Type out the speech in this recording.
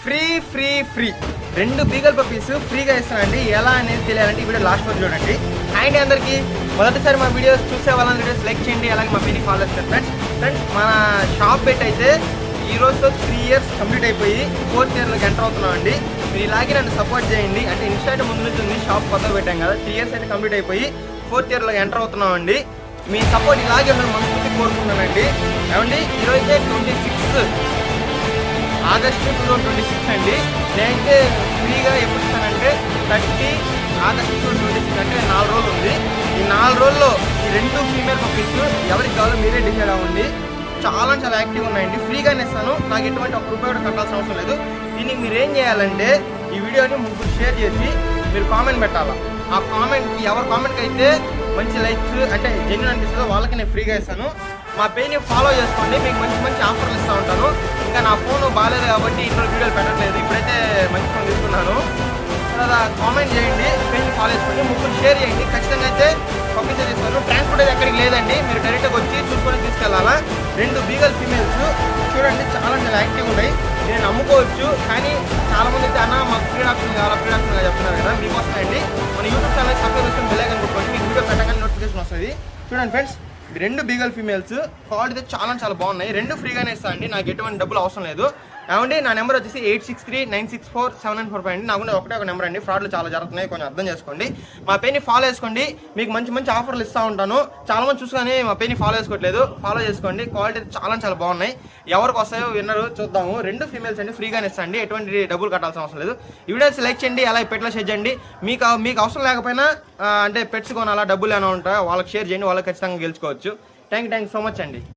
Free free free 2 beagle puppies ఫ్రీగా ఇస్తానండి. ఎలా అనేది తెలియాలంటే ఈ వీడియో లాస్ట్ వరకు చూడండి. అండ్ అందరికీ మొదటిసారి మా వీడియోస్ చూసే వాళ్ళని వీడియోస్ లైక్ చేయండి, అలాగే మా పేజ్ని ఫాలో చేస్తారు ఫ్రెండ్స్. మన షాప్ పెట్టి అయితే ఈ రోజుతో 3 years కంప్లీట్ అయిపోయి 4th yearలోకి ఎంటర్ అవుతున్నాం అండి. మీరు ఇలాగే నన్ను సపోర్ట్ చేయండి. అంటే ఇన్స్టాగ్రామ్ ముందు నుంచి ఉంది, షాప్ కొత్తగా పెట్టాం కదా. 3 years అయితే కంప్లీట్ అయిపోయి 4th yearలోకి ఎంటర్ అవుతున్నాం అండి. మీ సపోర్ట్ ఇలాగే మనస్ఫూర్తి కోరుకుంటున్నానండి. ఏమండి ఈరోజైతే 26 ఆగస్టు 2026 అండి. నేనైతే ఫ్రీగా ఎప్పుడు ఇస్తానంటే 30 ఆగస్టు 2026 అంటే 4 రోజులు ఉంది. ఈ 4 రోజుల్లో ఈ 2 ఫీమేల్ పప్పీస్ ఎవరికి కావాలో మీరే డిసైడ్ అవ్వండి. చాలా యాక్టివ్ ఉన్నాయండి. ఫ్రీగానే ఇస్తాను. నాకు ఎటువంటి ఒక్క రూపాయి కూడా కట్టాల్సిన అవసరం లేదు. దీనికి మీరు ఏం చేయాలంటే ఈ వీడియోని ముగ్గురు షేర్ చేసి మీరు కామెంట్ పెట్టాలా. ఆ కామెంట్కి ఎవరి కామెంట్కి అయితే మంచి లైక్స్ అంటే జెన్యూన్ అనిపిస్తుందో వాళ్ళకి నేను ఫ్రీగా ఇస్తాను. మా పేజ్ని ఫాలో చేసుకోండి, మీకు మంచి ఆఫర్లు ఇస్తూ ఉంటాను. ఇంకా నా ఫోన్ బాగాలేదు కాబట్టి ఇంట్లో వీడియోలు పెట్టట్లేదు. ఇప్పుడైతే మంచి ఫోన్ తీసుకున్నాను. తర్వాత కామెంట్ చేయండి, పేజ్ని ఫాలో చేసుకోండి, ముగ్గురు షేర్ చేయండి. ఖచ్చితంగా అయితే పంపించే తీసుకోను. ట్రాన్స్పోర్ట్ అయితే ఎక్కడికి లేదండి, మీరు డైరెక్ట్గా వచ్చి చూసుకొని తీసుకెళ్ళాలా. 2 బీగల్ ఫీమేల్స్ చూడండి, చాలా యాక్టివ్ ఉన్నాయి. నేను అమ్ముకోవచ్చు, కానీ చాలామంది అయితే అన్న మాకు ఫ్రీ ఆప్షన్ కావాలా ఫ్రీ ఆప్షన్ చెప్తున్నారు కదా. మీకోసం అండి మన యూట్యూబ్ ఛానల్ సబ్స్క్రైబ్ చేసుకుని బెల్ ఐకాన్ కొట్టుకోండి, మీకు వీడియో పెట్టగానే నోటిఫికేషన్ వస్తుంది. చూడండి ఫ్రెండ్స్, 2 బీగల్ ఫీమేల్స్ క్వాలిటీ అయితే చాలా బాగున్నాయి. 2 ఫ్రీగానే ఇస్తాను అండి, నాకు ఎటువంటి డబ్బులు అవసరం లేదు. ఏమండి నా నెంబర్ వచ్చేసి 8639647945 అండి. నాకుండే ఒకటే ఒక నెంబర్ అండి. ఫ్రాడ్లు చాలా జరుగుతున్నాయి, కొంచెం అర్థం చేసుకోండి. మా పేజ్ని ఫాలో చేసుకోండి, మీకు మంచి ఆఫర్లు ఇస్తూ ఉంటాను. చాలా మంది చూసుకొని మా పేజ్ని ఫాలో చేసుకోవట్లేదు, ఫాలో చేసుకోండి. క్వాలిటీ చాలా బాగున్నాయి. ఎవరికి వస్తాయో విన్నరు చూద్దాము. 2 ఫీమేల్స్ అండి, ఫ్రీగానే ఇస్తాండి, ఎటువంటి డబ్బులు కట్టాల్సిన అవసరం లేదు. ఈ వీడియోస్ లైక్ చేయండి, అలాగే పెట్లో షేర్ చేయండి. మీకు అవసరం లేకపోయినా అంటే పెట్స్ కొనాలా డబ్బులు ఏమైనా ఉంటాయో వాళ్ళకి షేర్ చేయండి, వాళ్ళకి ఖచ్చితంగా గెలుచుకోవచ్చు. థ్యాంక్ యూ సో మచ్ అండి.